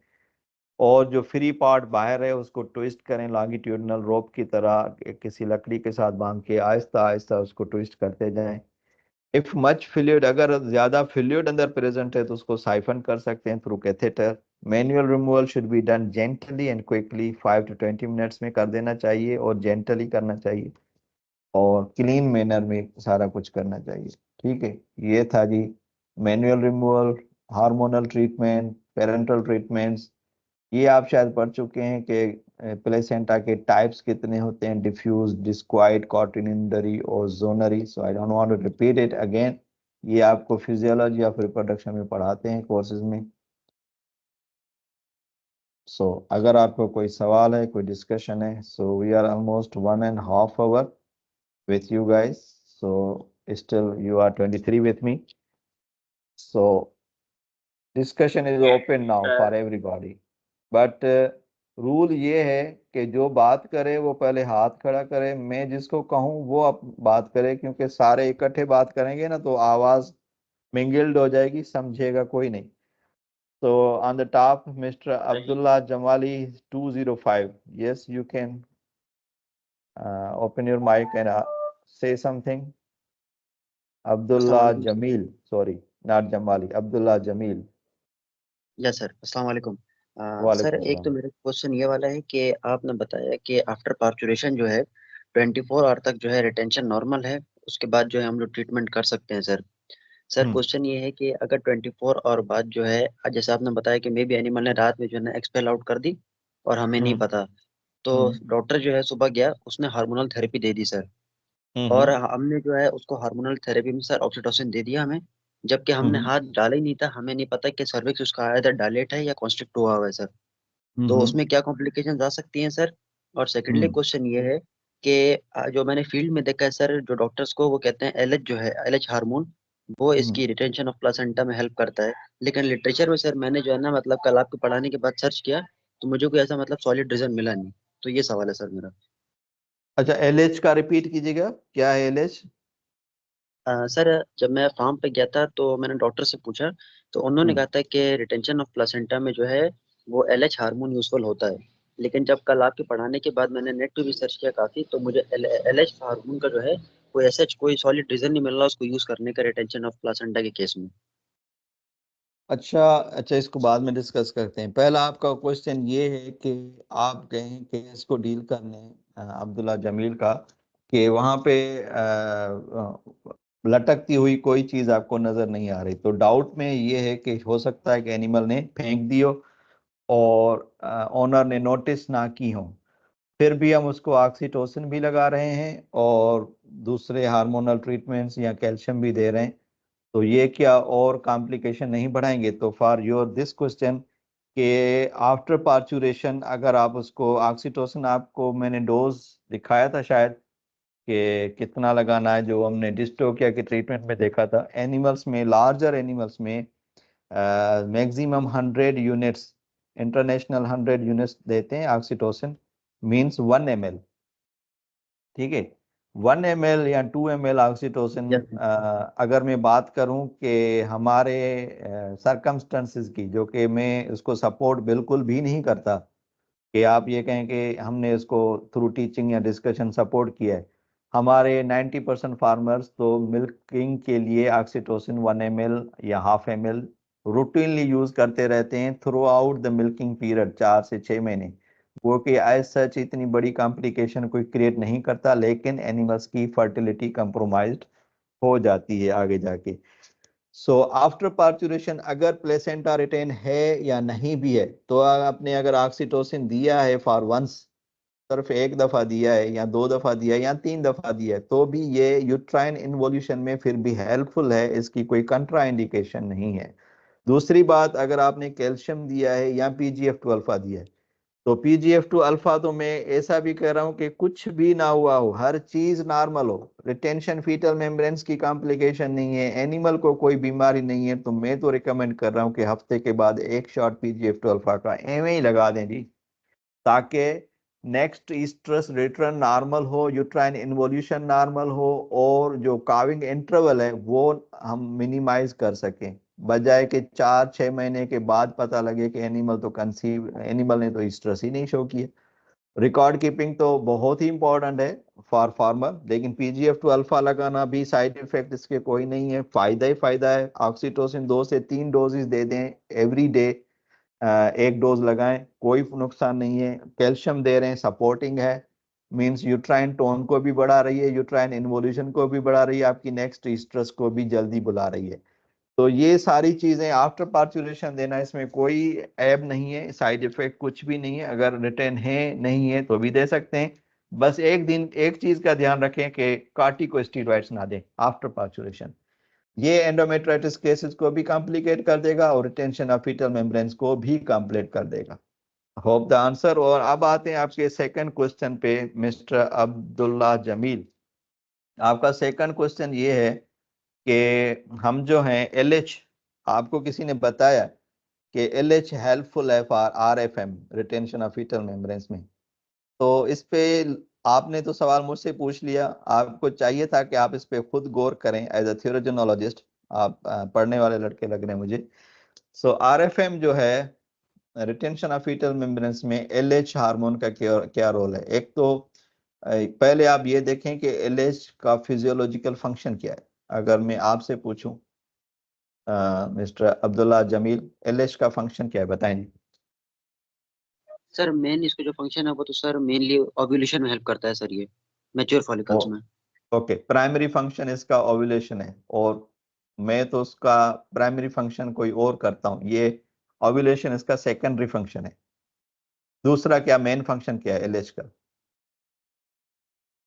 और जो फ्री पार्ट बाहर है उसको ट्विस्ट करें लॉन्गिट्यूडनल रोप की तरह, किसी लकड़ी के साथ बांध के आहिस्ता आहिस्ता उसको ट्विस्ट करते जाएं। इफ मच फ्लूइड, अगर ज्यादा फ्लूइड अंदर प्रेजेंट है, तो उसको साइफन कर सकते हैं through catheter. Manual removal should be done gently and quickly, 5 to 20 minutes में कर देना चाहिए, और जेंटली करना चाहिए, और क्लीन मैनर में सारा कुछ करना चाहिए। ठीक है, ये था जी manual removal, hormonal treatment, parenteral treatments, ये आप शायद पढ़ चुके हैं कि प्लेसेंटा के टाइप्स कितने होते हैं, डिफ्यूज, डिस्क्वाइट, कॉटिलिनरी और zonary. So I don't want to repeat it again. ये आपको फिजियोलॉजी ऑफ रिप्रोडक्शन में पढ़ाते हैं कोर्सेज में। सो अगर आपको कोई सवाल है, कोई डिस्कशन है, so we are almost 1.5 hours with you guys. So still you are 23 with me. So discussion is open now for everybody. But rule ये है कि जो बात करे वो पहले हाथ खड़ा करे, मैं जिसको कहूँ वो अब बात करे, क्योंकि सारे इकट्ठे बात करेंगे ना तो आवाज मिंगल्ड हो जाएगी, समझेगा कोई नहीं। So on the top, Mr. Abdullah Jamali 205. Yes, you can open your mic and say something. अस्सलाम Abdullah वालेकुम sir. Jamil, sorry, not Jamali, Abdullah Jamil. Yes sir, अस्सलाम वालेकुम। सर, वालेकुम एक तो सलाम। मेरा क्वेश्चन ये वाला है कि आपने बताया कि आफ्टर पार्चुरेशन जो है 24 आवर तक जो है रिटेंशन नॉर्मल है, उसके बाद जो है हम लोग ट्रीटमेंट कर सकते हैं सर। सर, हम्म क्वेश्चन ये है कि अगर 24 आवर बाद जो है, जैसे आपने बताया कि मे बी एनिमल ने रात में जो है ना एक्सपेल आउट कर दी और हमें नहीं हम्म पता, तो हम्म डॉक्टर जो है सुबह गया, उसने हार्मोनल थेरेपी दे दी सर। और हम्म हमने जो है उसको हार्मोनल थेरेपी में सर ऑक्सीटोसिन दे दिया हमें, जबकि हमने हम्म हाथ डाला ही नहीं था, हमें नहीं पता कि सर्विक्स उसका इधर डायलेट है या कॉन्स्ट्रिक्ट हुआ हुआ है सर। तो हम्म उसमें क्या कॉम्प्लिकेशन आ सकती हैं सर? और सेकेंडली हम्म क्वेश्चन ये है कि जो मैंने फील्ड में देखा है सर, जो डॉक्टर्स को वो कहते हैं एलएच जो है, एलएच हार्मोन, वो हम्म। इसकी रिटेंशन ऑफ प्लासेंटा में हेल्प करता है। लेकिन लिटरेचर में सर मैंने जो है ना मतलब कल आपको पढ़ाने के बाद सर्च किया, तो मुझे कोई ऐसा मतलब सॉलिड रीजन मिला नहीं। तो ये सवाल है सर मेरा। अच्छा, एलएच का रिपीट कीजिएगा, क्या है एलएच? सर, जब मैं फार्म पे गया था तो मैंने डॉक्टर से पूछा, तो उन्होंने हम्म कहा था कि रिटेंशन ऑफ प्लासेंटा में जो है वो एलएच हार्मोन यूजफुल होता है। लेकिन जब कल आपके पढ़ाने के बाद मैंने नेट पे भी सर्च किया काफी, तो मुझे एलएच हार्मोन का जो है कोई ऐसा कोई सॉलिड रीजन नहीं मिल रहा उसको यूज करने का रिटेंशन ऑफ प्लासेंटा के केस में। अच्छा अच्छा, इसको बाद में डिस्कस करते हैं। पहला आपका क्वेश्चन ये है कि आप गए केस को डील करने अब्दुल्ला जमील का, कि वहां पे लटकती हुई कोई चीज आपको नजर नहीं आ रही, तो डाउट में ये है कि हो सकता है कि एनिमल ने फेंक दियो और ओनर ने नोटिस ना की हो। फिर भी हम उसको ऑक्सीटोसिन भी लगा रहे हैं और दूसरे हार्मोनल ट्रीटमेंट्स या कैल्शियम भी दे रहे हैं। तो ये क्या और कॉम्प्लिकेशन नहीं बढ़ाएंगे? तो फॉर योर दिस क्वेश्चन के आफ्टर पार्चुरेशन अगर आप उसको ऑक्सीटोसिन, आपको मैंने डोज दिखाया था शायद कि कितना लगाना है, जो हमने डिस्टोकिया के ट्रीटमेंट में देखा था। एनिमल्स में, लार्जर एनिमल्स में मैक्सिमम 100 यूनिट्स, इंटरनेशनल 100 यूनिट्स देते हैं ऑक्सीटोसिन, मीन्स 1 ml। ठीक है, 1 ml या 2 ml ऑक्सीटोसिन। यस। अगर मैं बात करूं कि हमारे सरकमस्टेंसेस की, जो कि मैं उसको सपोर्ट बिल्कुल भी नहीं करता कि आप ये कहें कि हमने इसको थ्रू टीचिंग या डिस्कशन सपोर्ट किया है। हमारे 90% फार्मर्स तो मिल्किंग के लिए ऑक्सीटोसिन 1 ml या ½ ml रूटीनली यूज करते रहते हैं through out the milking period, 4 से 6 महीने। वो कि एज सच इतनी बड़ी कॉम्प्लिकेशन कोई क्रिएट नहीं करता, लेकिन एनिमल्स की फर्टिलिटी कंप्रोमाइज्ड हो जाती है आगे जाके। सो आफ्टर पार्चुरेशन अगर प्लेसेंटा रिटेन है या नहीं भी है, तो आपने अगर ऑक्सीटोसिन दिया है फॉर वंस, सिर्फ एक दफा दिया है या 2 दफा दिया है या 3 दफा दिया है, तो भी ये यूट्राइन इन्वोल्यूशन में फिर भी हेल्पफुल है, इसकी कोई कंट्रा इंडिकेशन नहीं है। दूसरी बात, अगर आपने कैल्शियम दिया है या PGF2 अल्फा दिया है, तो PGF2 अल्फा तो मैं ऐसा भी कह रहा हूं कि कुछ भी ना हुआ हो, हर चीज नॉर्मल हो, रिटेंशन फीटल मेम्ब्रेन्स की कॉम्प्लिकेशन नहीं है, एनिमल को कोई बीमारी नहीं है, तो मैं तो रिकमेंड कर रहा हूं कि हफ्ते के बाद एक शॉट PGF2 अल्फा का एवं ही लगा दें जी, ताकि नेक्स्ट ईस्ट्रस रिटर्न नॉर्मल हो, यूट्राइन इन्वोल्यूशन नॉर्मल हो, और जो काविंग इंटरवल है वो हम मिनिमाइज कर सकें, बजाय कि 4-6 महीने के बाद पता लगे कि एनिमल ने तो ईस्ट्रस ही नहीं शो किया। रिकॉर्ड कीपिंग तो बहुत ही इंपॉर्टेंट है फॉर फार्मर, लेकिन PGF2 अल्फा लगाना भी साइड इफेक्ट इसके कोई नहीं है, फायदा ही फायदा है। ऑक्सीटोसिन 2 से 3 डोजेस दे दें एवरी डे, एक डोज लगाएं, कोई नुकसान नहीं है। कैल्शियम दे रहे हैं, सपोर्टिंग है, मींस यूट्राइन टोन को भी बढ़ा रही है, यूट्राइन इन्वोल्यूशन को भी बढ़ा रही है, आपकी नेक्स्ट ईस्ट्रस को भी जल्दी बुला रही है। तो ये सारी चीजें आफ्टर पार्चुरेशन देना, इसमें कोई ऐब नहीं है, साइड इफेक्ट कुछ भी नहीं है। अगर रिटर्न है नहीं है तो भी दे सकते हैं। बस एक दिन एक चीज का ध्यान रखें कि कार्टिकोस्टेरॉइड्स ना दें आफ्टर पार्चुरेशन। ये एंडोमेट्राइटिस केसेस को भी कॉम्प्लिकेट कर देगा और रिटेंशन ऑफ फीटल मेम्ब्रेन्स को भी कॉम्प्लीट कर देगा। Hope the answer. और अब आते हैं आपके सेकंड क्वेश्चन पे, मिस्टर अब्दुल्ला जमील। आपका सेकंड क्वेश्चन ये है कि हम जो हैं एलएच, आपको किसी ने बताया कि एलएच हेल्पफुल है for RFM, retention of fetal membranes में। तो इस पे आपने तो सवाल मुझसे पूछ लिया, आपको चाहिए था कि आप इस पे खुद गौर करें एज अ थियोरोजेनोलॉजिस्ट। आप पढ़ने वाले लड़के लग रहे हैं मुझे। सो आरएफएम जो है, रिटेंशन ऑफ फीटल मेम्ब्रेन्स में एलएच हार्मोन का क्या क्या रोल है। एक तो पहले आप ये देखें कि एलएच का फिजियोलॉजिकल फंक्शन क्या है। अगर मैं आपसे पूछूं मिस्टर अब्दुल्ला जमील, एलएच का फंक्शन क्या है, बताएं जी। सर मेन इसका जो फंक्शन है वो तो सर मेनली ओव्यूलेशन में हेल्प करता है सर, ये मैच्योर ओ, फॉलिकल्स में। ओके, प्राइमरी फंक्शन इसका ओव्यूलेशन है, और मैं तो उसका प्राइमरी फंक्शन कोई और करता हूँ। ये ओव्यूलेशन इसका सेकेंडरी फंक्शन है। दूसरा क्या मेन फंक्शन क्या है एलएच का?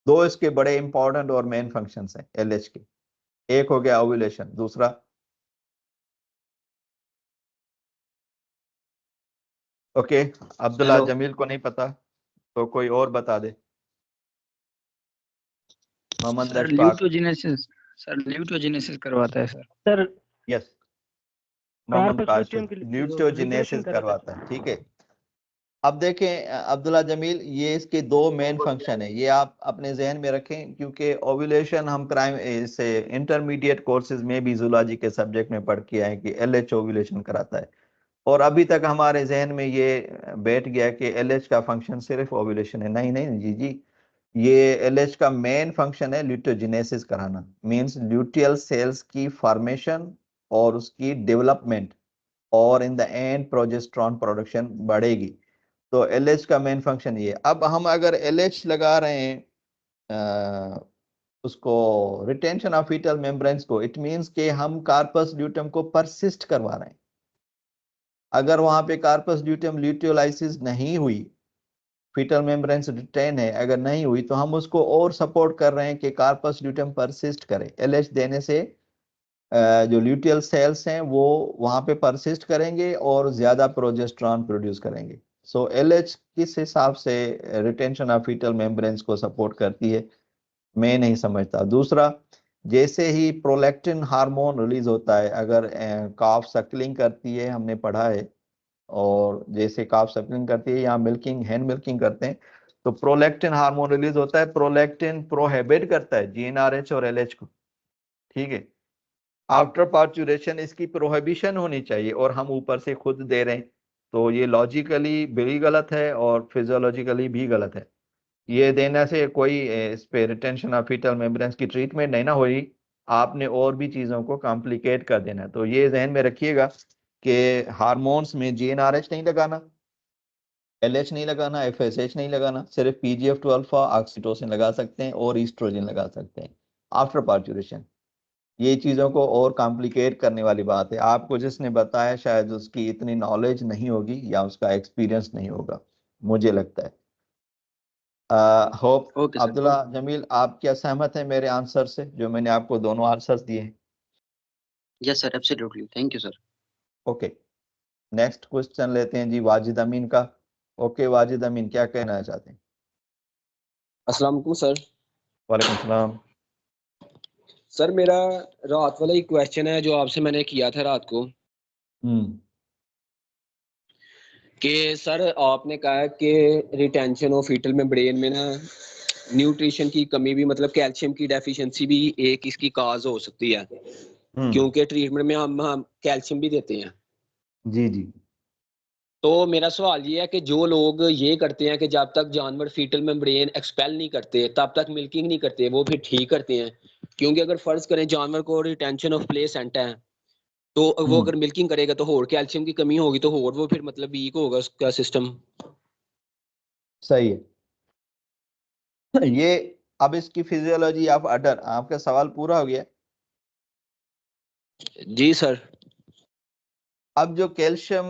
दो इसके बड़े इंपॉर्टेंट और मेन फंक्शंस हैं एलएच के। एक हो गया ओव्यूलेशन, दूसरा? ओके, अब्दुल्ला हेलो जमील को नहीं पता तो कोई और बता दे। Mohammed sir Ashfaq. Luteogenesis, sir luteogenesis करवाता है sir. Sir yes, Mohammed corpus Kashif luteum की लिबरेशन ल्यूटोजिनेसिस कराता है करवाता है, ठीक है। अब देखें अब्दुल्ला जमील, ये इसके दो मेन फंक्शन है, ये आप अपने जहन में रखें, क्योंकि ओव्यूलेशन हम प्राइम से इंटरमीडिएट कोर्सेज में भी जूलॉजी के सब्जेक्ट में पढ़ के आए कि एलएच ओव्यूलेशन कराता है। और अभी तक हमारे जहन में ये बैठ गया कि एलएच का फंक्शन सिर्फ ओव्यूलेशन है। नहीं नहीं जी जी, ये एलएच का मेन फंक्शन है ल्यूटोजिनेसिस कराना। मींस ल्यूटियल सेल्स की फॉर्मेशन और उसकी डेवलपमेंट, और in the end progesterone production बढ़ेगी। तो एलएच का मेन फंक्शन ये है। अब हम अगर एलएच लगा रहे हैं उसको, रिटेंशन ऑफ फीटल मेम्ब्रेन्स को, इट मींस कि हम कार्पस ल्यूटम को परसिस्ट करवा रहे हैं। अगर वहां पे कार्पस ल्यूटम ल्यूटियोलाइसिस नहीं हुई, फीटल मेम्ब्रेन्स रिटेन है, अगर नहीं हुई, तो हम उसको और सपोर्ट कर रहे हैं कि कार्पस ल्यूटम परसिस्ट करे। एलएच देने से जो ल्यूटियल सेल्स हैं वो वहां पे परसिस्ट करेंगे और ज्यादा प्रोजेस्टेरॉन प्रोड्यूस करेंगे। सो एलएच किस हिसाब से रिटेंशन ऑफ फीटल मेम्ब्रेन्स को सपोर्ट करती है, मैं नहीं समझता। दूसरा, जैसे ही प्रोलैक्टिन हार्मोन रिलीज होता है, अगर काफ सक्लिंग करती है, हमने पढ़ा है, और जैसे काफ सक्लिंग करती है या मिल्किंग, हैंड मिल्किंग करते हैं, तो प्रोलैक्टिन हार्मोन रिलीज होता है। प्रोलैक्टिन प्रोहिबिट करता है जीएनआरएच और एलएच को, ठीक है। आफ्टर पार्चुरेशन इसकी प्रोहिबिशन होनी चाहिए, और हम ऊपर से खुद दे रहे हैं। तो ये लॉजिकली भी गलत है और फिजियोलॉजिकली भी गलत है। ये देने से कोई इस पे रिटेंशन ऑफ फीटल मेम्ब्रेन्स की ट्रीटमेंट नहीं ना हुई, आपने और भी चीज़ों को कॉम्प्लिकेट कर देना है। तो ये जहन में रखिएगा कि हार्मोन्स में जीएनआरएच नहीं लगाना, एलएच नहीं लगाना, एफएसएच नहीं लगाना, सिर्फ पीजीएफ2 अल्फा, ऑक्सीटोसिन लगा सकते हैं और ईस्ट्रोजन लगा सकते हैं आफ्टर पार्चुरेशन। ये चीज़ों को और कॉम्प्लिकेट करने वाली बात है। आपको जिसने बताया शायद उसकी इतनी नॉलेज नहीं होगी या उसका एक्सपीरियंस नहीं होगा, मुझे लगता है। Hope okay sir. Abdullah Jamil, आप क्या सहमत हैं मेरे आंसर से, जो मैंने आपको दोनों आंसर्स दिए हैं? Yes sir, absolutely, thank you sir. Okay, next question लेते हैं जी वाजिद अमीन का। ओके वाजिद अमीन, क्या कहना चाहते हैं? अस्सलाम वालेकुम सर। वालेकुम सलाम। सर मेरा रात वाला ही क्वेश्चन है जो आपसे मैंने किया था रात को, हम्म। कि सर आपने कहा कि रिटेंशन ऑफ फीटल में ब्रेन में ना न्यूट्रिशन की कमी भी, मतलब कैल्शियम की डेफिशिएंसी भी एक इसकी काज हो सकती है, हम्म। क्योंकि ट्रीटमेंट में हम कैल्शियम भी देते हैं। जी जी। तो मेरा सवाल ये है कि जो लोग ये करते हैं कि जब तक जानवर फीटल मेम्ब्रेन एक्सपेल नहीं करते तब तक मिल्किंग नहीं करते, वो फिर ठीक करते हैं? क्योंकि अगर फर्ज करें जानवर को रिटेंशन ऑफ प्लेसेंट है, तो वो हम्म। अगर मिल्किंग करेगा तो होर कैल्शियम की कमी होगी, तो होर वो फिर मतलब वीक होगा उसका सिस्टम। सही है। ये, अब इसकी फिजियोलॉजी ऑफ अडर, आपका सवाल पूरा हो गया। जी सर। अब जो कैल्शियम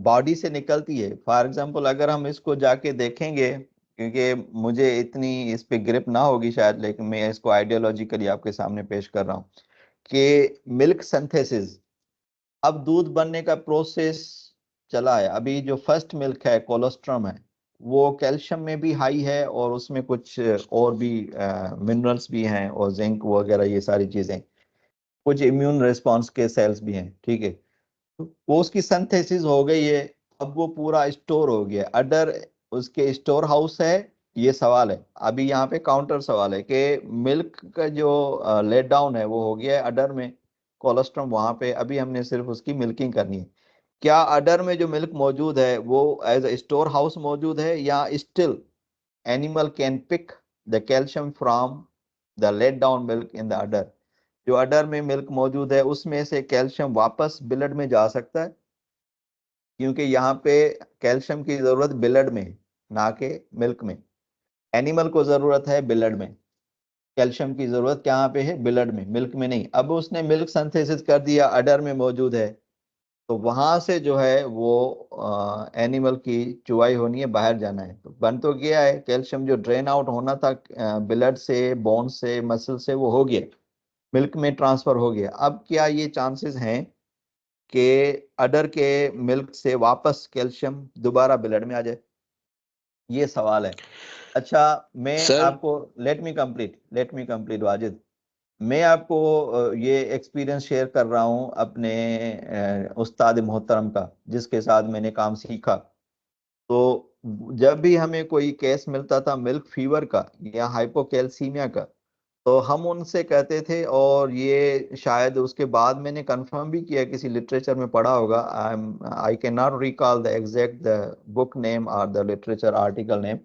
बॉडी से निकलती है, फॉर एग्जांपल अगर हम इसको जाके देखेंगे, क्योंकि मुझे इतनी इस पे ग्रिप ना होगी शायद, लेकिन मैं इसको आइडियोलॉजिकली आपके सामने पेश कर रहा हूँ कि मिल्क सिंथेसिस, अब दूध बनने का प्रोसेस चला है। अभी जो फर्स्ट मिल्क है, कोलोस्ट्रम है, वो कैल्शियम में भी हाई है और उसमें कुछ और भी मिनरल्स भी हैं और जिंक वगैरह ये सारी चीजें, कुछ इम्यून रिस्पॉन्स के सेल्स भी हैं, ठीक है। वो उसकी सिंथेसिस हो गई है, अब वो पूरा स्टोर हो गया। अडर उसके स्टोर हाउस है, ये सवाल है। अभी यहाँ पे काउंटर सवाल है कि मिल्क का जो लेट डाउन है वो हो गया है अडर में, कोलेस्ट्रॉम वहां पे, अभी हमने सिर्फ उसकी मिल्किंग करनी है। क्या अडर में जो मिल्क मौजूद है वो एज ए स्टोर हाउस मौजूद है, या still animal can pick the calcium from the let down milk in the udder? जो अडर में मिल्क मौजूद है उसमें से कैल्शियम वापस ब्लड में जा सकता है, क्योंकि यहाँ पे कैल्शियम की जरूरत ब्लड में है, ना कि मिल्क में। एनिमल को जरूरत है ब्लड में, कैल्शियम की जरूरत कहाँ पे है? ब्लड में, मिल्क में नहीं। अब उसने मिल्क सिंथेसिस कर दिया, अडर में मौजूद है, तो वहां से जो है वो एनिमल की चुवाई होनी है, बाहर जाना है। तो बन तो गया है, कैल्शियम जो ड्रेन आउट होना था ब्लड से, बोन से, मसल से, वो हो गया, मिल्क में ट्रांसफर हो गया। अब क्या ये चांसेस हैं कि अडर के मिल्क से वापस कैल्शियम दोबारा ब्लड में आ जाए? ये सवाल है। अच्छा, मैं सर आपको, लेट मी कंप्लीट वाजिद। मैं आपको ये एक्सपीरियंस शेयर कर रहा हूँ अपने उस्ताद मोहतरम का, जिसके साथ मैंने काम सीखा। तो जब भी हमें कोई केस मिलता था मिल्क फीवर का या हाइपोकैल्सीमिया का, तो हम उनसे कहते थे, और ये शायद उसके बाद मैंने कंफर्म भी किया, किसी लिटरेचर में पढ़ा होगा, I can not recall the exact the book name और द लिटरेचर आर्टिकल नेम,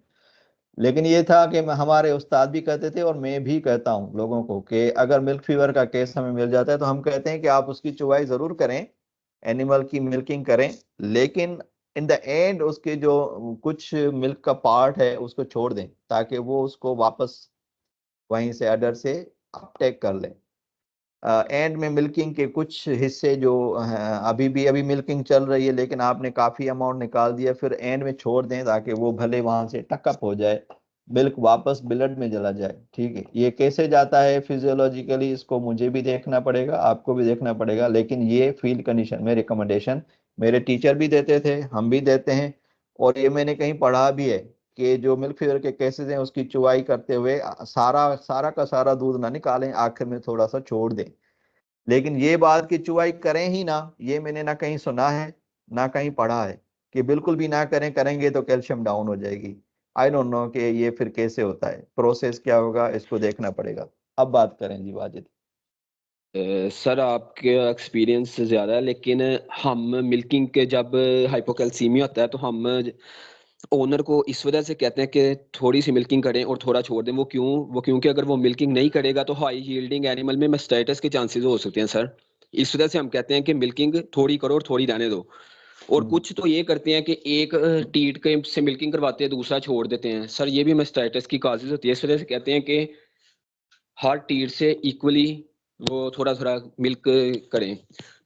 लेकिन ये था कि हमारे उस्ताद भी कहते थे और मैं भी कहता हूँ लोगों को कि अगर मिल्क फीवर का केस हमें मिल जाता है तो हम कहते हैं कि आप उसकी चुवाई जरूर करें, एनिमल की मिल्किंग करें, लेकिन इन द एंड उसके जो कुछ मिल्क का पार्ट है उसको छोड़ दें, ताकि वो उसको वापस वहीं से अडर से अपटेक कर लें। एंड में मिल्किंग के कुछ हिस्से जो अभी मिल्किंग चल रही है, लेकिन आपने काफी अमाउंट निकाल दिया, फिर एंड में छोड़ दें ताकि वो भले वहां से टकअप हो जाए, मिल्क वापस ब्लड में चला जाए। ठीक है, ये कैसे जाता है फिजियोलॉजिकली, इसको मुझे भी देखना पड़ेगा, आपको भी देखना पड़ेगा, लेकिन ये फील्ड कंडीशन में रिकमेंडेशन मेरे टीचर भी देते थे, हम भी देते हैं, और ये मैंने कहीं पढ़ा भी है कि जो मिल्क फीवर के केसेस हैं उसकी चुवाई करते हुए सारा सारा का सारा दूध ना निकालें, आखिर में थोड़ा सा छोड़ दें। लेकिन ये बात कि चुवाई करें ही ना, ये मैंने ना कहीं सुना है ना कहीं पढ़ा है कि बिल्कुल भी ना करें, करेंगे तो कैल्शियम डाउन हो जाएगी। आई डोंट नो कि ये फिर कैसे होता है, प्रोसेस क्या होगा, इसको देखना पड़ेगा। अब बात करें जी वाजिद। सर आपके एक्सपीरियंस ज्यादा है, लेकिन हम मिल्किंग के जब हाइपोकैल्सीमिया होता है तो हम ओनर को इस वजह से कहते हैं कि थोड़ी सी मिल्किंग करें और थोड़ा छोड़ दें। वो क्योंकि अगर वो मिल्किंग नहीं करेगा तो हाई यील्डिंग एनिमल में मास्टाइटिस के चांसेस हो सकते हैं सर। इस वजह से हम कहते हैं कि मिल्किंग थोड़ी करो और थोड़ी रहने दो। और हम्म, कुछ तो ये करते हैं कि एक टीट के से मिल्किंग करवाते हैं, दूसरा छोड़ देते हैं सर। ये भी मास्टाइटिस की काजेज होती है। इस वजह से कहते हैं कि हर टीट से इक्वली वो थोड़ा थोड़ा मिल्क करें।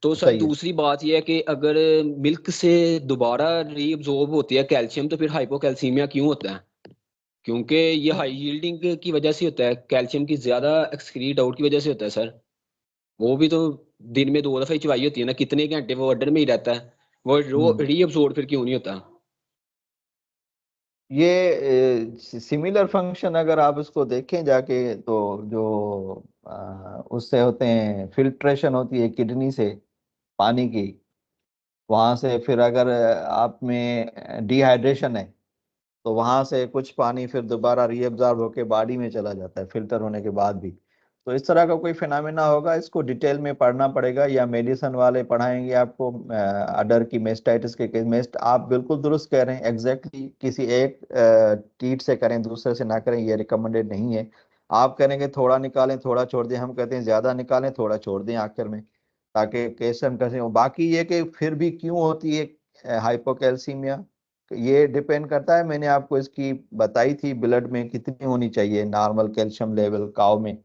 तो सर सही है। दूसरी बात यह है कि अगर मिल्क से दोबारा रीअब्जॉर्ब होती है कैल्शियम तो फिर हाइपोकैल्सीमिया क्यों होता है? क्योंकि ये हाई यील्डिंग की वजह से होता है, कैल्शियम की ज्यादा एक्सक्रीट आउट की वजह से होता है सर। वो भी तो दिन में 2 दफा ही चुवाई होती है ना, कितने घंटे वो अड्डर में ही रहता है, वो रीअब्जॉर्ब फिर क्यों नहीं होता? ये सिमिलर फंक्शन अगर आप इसको देखें जाके, तो जो उससे होते हैं, फिल्ट्रेशन होती है किडनी से पानी की, वहां से फिर अगर आप में डिहाइड्रेशन है तो वहां से कुछ पानी फिर दोबारा रीअब्जॉर्ब होके बॉडी में चला जाता है फिल्टर होने के बाद भी। तो इस तरह का कोई फिनोमेना होगा, इसको डिटेल में पढ़ना पड़ेगा, या मेडिसिन वाले पढ़ाएंगे आपको। अडर की मेस्टाइटिस के केस, मेस्ट आप बिल्कुल दुरुस्त कह रहे हैं, एग्जैक्टली किसी एक टीट से करें दूसरे से ना करें, ये रिकमेंडेड नहीं है। आप करेंगे थोड़ा निकालें थोड़ा छोड़ दें, हम कहते हैं ज्यादा निकालें थोड़ा छोड़ दें आखिर में, ताकि कैल्शियम कैसे हो। बाकी ये कि फिर भी क्यों होती है हाइपोकैल्सीमिया, ये डिपेंड करता है, मैंने आपको इसकी बताई थी, ब्लड में कितनी होनी चाहिए नॉर्मल कैल्शियम लेवल काउ में।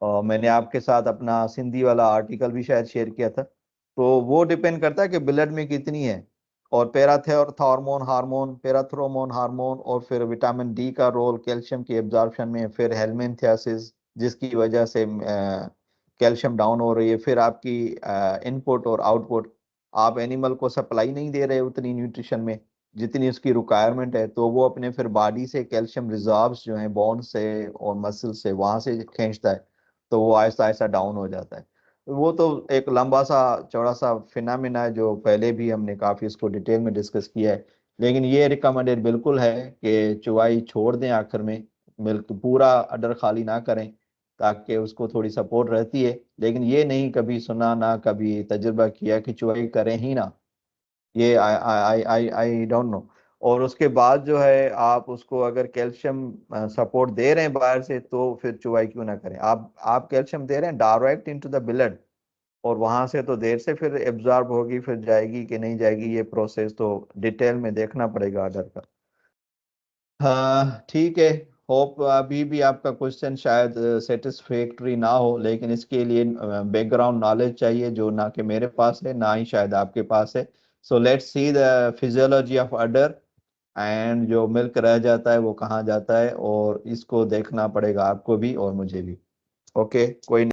और मैंने आपके साथ अपना सिंधी वाला आर्टिकल भी शायद शेयर किया था। तो वो डिपेंड करता है कि ब्लड में कितनी है, और पैराथॉर्मोन हार्मोन, पैराथ्रोमोन हार्मोन, और फिर विटामिन डी का रोल कैल्शियम की एब्जॉर्प्शन में, फिर हेलमिनथियासिस जिसकी वजह से कैल्शियम डाउन हो रही है, फिर आपकी इनपुट और आउटपुट, आप एनिमल को सप्लाई नहीं दे रहे उतनी न्यूट्रिशन में जितनी उसकी रिक्वायरमेंट है, तो वो अपने फिर बॉडी से कैल्शियम रिजर्व्स जो हैं बोन से और मसल से वहां से खींचता है, तो वो आहिस्ता आहिस्ता डाउन हो जाता है। वो तो एक लंबा सा चौड़ा सा फिनोमेना है जो पहले भी हमने काफी इसको डिटेल में डिस्कस किया है। लेकिन ये रिकमेंडेड बिल्कुल है कि चुवाई छोड़ दें आखिर में, मिल्क पूरा अडर खाली ना करें, ताकि उसको थोड़ी सपोर्ट रहती है। लेकिन ये नहीं कभी सुना ना कभी तजुर्बा किया कि चुवाई करें ही ना, ये आई डोंट नो। और उसके बाद जो है आप उसको अगर कैल्शियम सपोर्ट दे रहे हैं बाहर से, तो फिर चुवाई क्यों ना करें। आप कैल्शियम दे रहे हैं डायरेक्ट इनटू द ब्लड, और वहां से तो देर से फिर एब्जॉर्ब होगी, फिर जाएगी कि नहीं जाएगी, ये प्रोसेस तो डिटेल में देखना पड़ेगा अडर का। हाँ ठीक है। होप अभी भी आपका क्वेश्चन शायद सेटिस्फैक्टरी ना हो, लेकिन इसके लिए बैकग्राउंड नॉलेज चाहिए जो ना कि मेरे पास है ना ही शायद आपके पास है। So let's see the physiology of order, and जो मिल्क रह जाता है वो कहाँ जाता है, और इसको देखना पड़ेगा आपको भी और मुझे भी। ओके कोई